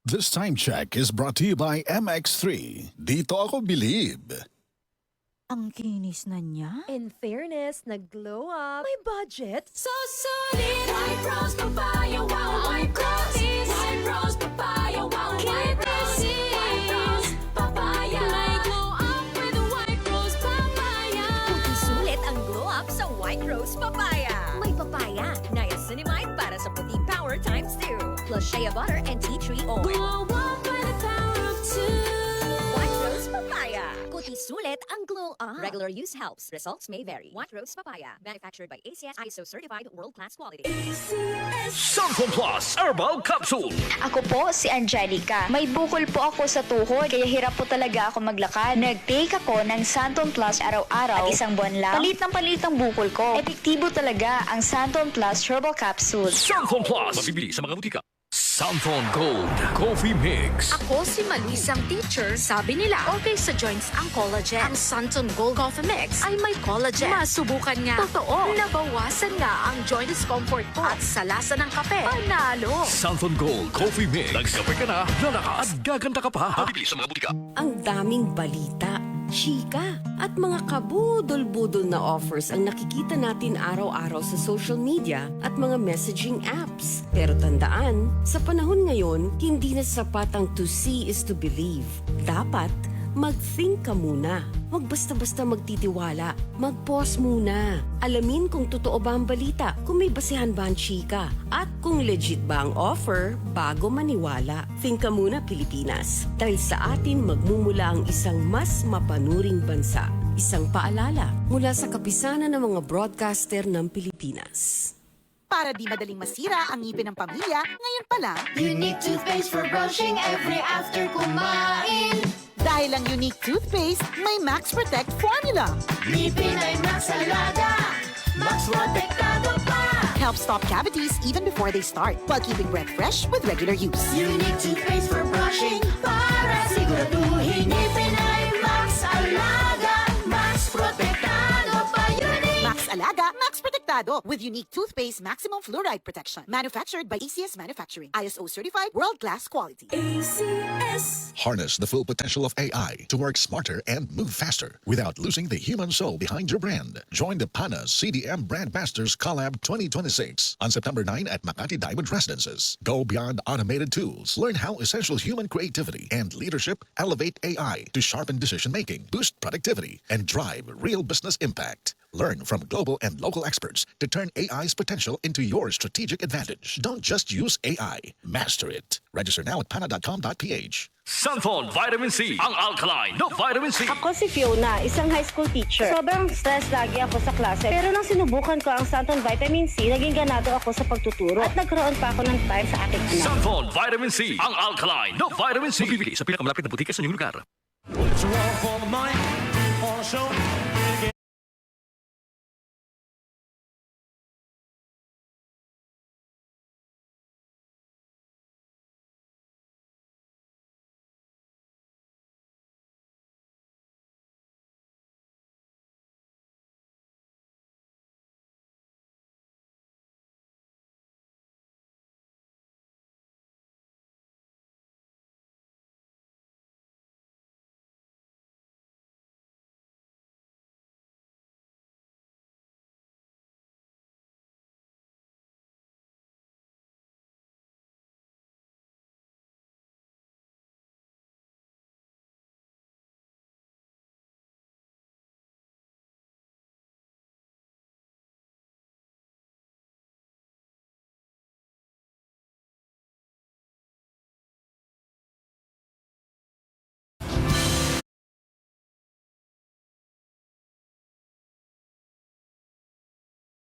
This time check is brought to you by MX3. Dito ako believe. Ang kinis na niya. In fairness, nag-glow up. May budget. So solid, white rose papaya, wow, white rose, white rose papaya, wow, white rose, white rose papaya. May glow up with white rose papaya. Sulit ang glow up sa White Rose Papaya. May papaya, niacinamide para sa puti power ×2, plus shea butter and tea tree oil. Glow up by the power of two. White Rose Papaya. Kuti sulit ang glow up. Regular use helps. Results may vary. White Rose Papaya. Manufactured by ACS ISO certified world-class quality. Santon Plus Herbal Capsule. Ako po si Angelica. May bukol po ako sa tuhod, kaya hirap po talaga ako maglakad. Nag-take ako ng Santon Plus araw-araw at isang buwan lang. Palit ang bukol ko. Epektibo talaga ang Santon Plus Herbal Capsule. Santon Plus. Mabibili sa mga butika. Santon Gold Coffee Mix. Ako si Malisang teacher. Sabi nila, okay sa joints ang collagen. Ang Santon Gold Coffee Mix ay may collagen. Masubukan nga. Totoo, nabawasan nga ang joint discomfort ko. At sa lasa ng kape, panalo. Santon Gold Coffee Mix. Nagkape ka na, lalakas, gaganda ka pa. Mabibili sa mga butika. Ang daming balita, chika, at mga kabudol-budol na offers ang nakikita natin araw-araw sa social media at mga messaging apps. Pero tandaan, sa panahon ngayon, hindi na sapat ang to see is to believe. Dapat, mag-think ka muna. Huwag basta-basta magtitiwala. Mag-pause muna. Alamin kung totoo ba ang balita, kung may basehan ba ang chika, at kung legit ba ang offer bago maniwala. Think ka muna, Pilipinas. Dahil sa atin magmumula ang isang mas mapanuring bansa. Isang paalala mula sa kapisanan ng mga broadcaster ng Pilipinas. Para di madaling masira ang ngipin ng pamilya, ngayon pa lang, Unique toothpaste for brushing every after kumain. dahil ang unique toothpaste, may Max Protect formula. Ngipin ay Max Alaga, Max Protektado pa. Helps stop cavities even before they start, while keeping breath fresh with regular use. Unique toothpaste for brushing para siguraduhin ngipin ay Max Alaga, Max Protektado pa. Unique. Max Alaga, Max Protectado with unique toothpaste maximum fluoride protection. Manufactured by ACS Manufacturing. ISO certified world-class quality. ACS. Harness the full potential of AI to work smarter and move faster without losing the human soul behind your brand. Join the PANAS CDM Brand Masters Collab 2026 on September 9 at Makati Diamond Residences. Go beyond automated tools. Learn how essential human creativity and leadership elevate AI to sharpen decision-making, boost productivity, and drive real business impact. Learn from global and local experts to turn AI's potential into your strategic advantage. Don't just use AI, master it. Register now at pana.com.ph. Santon Vitamin C. Ang alkaline na vitamin C. Ako si Fiona, isang high school teacher. Sobrang stress lagi ako sa klase. Pero nang sinubukan ko ang Santon Vitamin C, naging ganado ako sa pagtuturo. At nagkaroon pa ako ng time sa aking anak. Santon Vitamin C. Ang alkaline na vitamin C. Mabibili sa pinakamalapit na butika sa inyong lugar.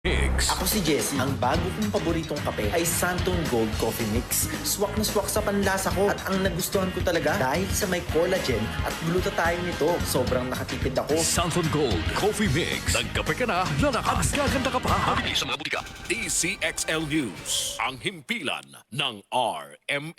Mix. Ako si Jessie. Ang bago kong paboritong kape ay Santon Gold Coffee Mix. Swak na swak sa panlasa ko at ang nagustuhan ko talaga dahil sa may collagen at glutathione nito. Sobrang nakatipid ako. Santon Gold Coffee Mix. Nagkape ka na, lalakas, gaganda ka pa. Mabibili sa mga butika. DCXL News. Ang himpilan ng RM.